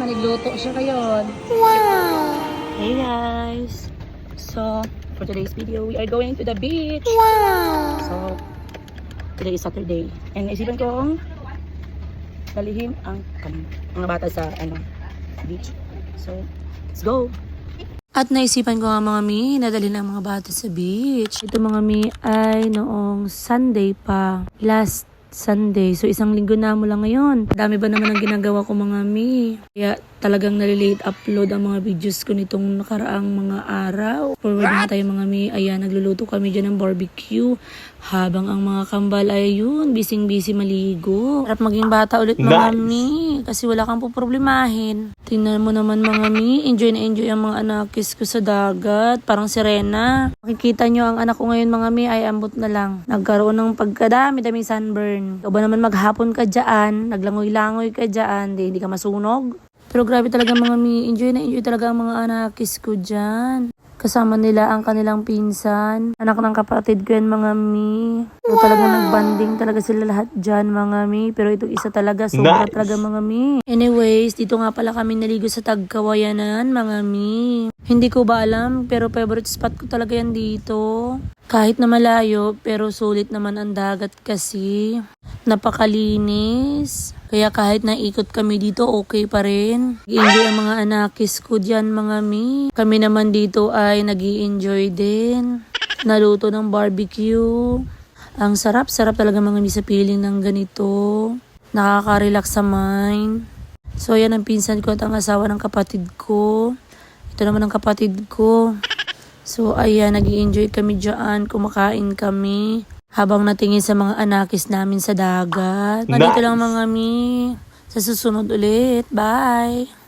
nagluto siya ngayon. Wow! Hey guys! So, for today's video, we are going to the beach. Wow! So, today is Saturday. And naisipan kong dalihin ang mga bata sa beach. So, let's go! At naisipan ko nga mga mi, nadalhin ang mga bata sa beach. Ito mga mi ay noong Sunday pa. Last Sunday. So, isang linggo na mo lang ngayon. Dami ba naman ang ginagawa ko mga mi. Kaya talagang nalilate upload ang mga videos ko nitong nakaraang mga araw. Forward na tayo mga mi. Ayan, nagluluto kami dyan ng barbecue. Habang ang mga kambal ay yun, busy maligo. Harap maging bata ulit mga mi. Kasi wala kang poproblemahin. Tingnan mo naman mga mi. Enjoy na enjoy ang mga anakis ko sa dagat. Parang sirena. Makikita nyo ang anak ko ngayon mga mi ay ambot na lang. Nagkaroon ng pagkadami-daming sunburn. O ba naman maghapon ka dyan, naglangoy-langoy ka dyan, hindi ka masunog. Pero grabe talaga mga mi, enjoy na enjoy talaga ang mga anakis ko dyan. Kasama nila ang kanilang pinsan. Anak ng kapatid ko yan mga mi. So talagang nagbanding talaga sila lahat dyan mga mi. Pero itong isa talaga, sobra talaga mga mi. Anyways, dito nga pala kami naligo sa Tagkawayanan mga mi. Hindi ko ba alam, pero favorite spot ko talaga yan dito. Kahit na malayo, pero sulit naman ang dagat kasi. Napakalinis. Kaya kahit naikot kami dito, okay pa rin. Nag-enjoy ang mga anakis ko dyan, mga mi. Kami naman dito ay nag-i-enjoy din. Naluto ng barbecue. Ang sarap-sarap talaga mga mi sa piling ng ganito. Nakaka-relax sa mind. So, yan ang pinsan ko at ang asawa ng kapatid ko. Ito naman ang kapatid ko. So, ayan, nag-i-enjoy kami dyan. Kumakain kami. Habang natingin sa mga anakis namin sa dagat. Nandito lang mga mi. Sa susunod ulit. Bye!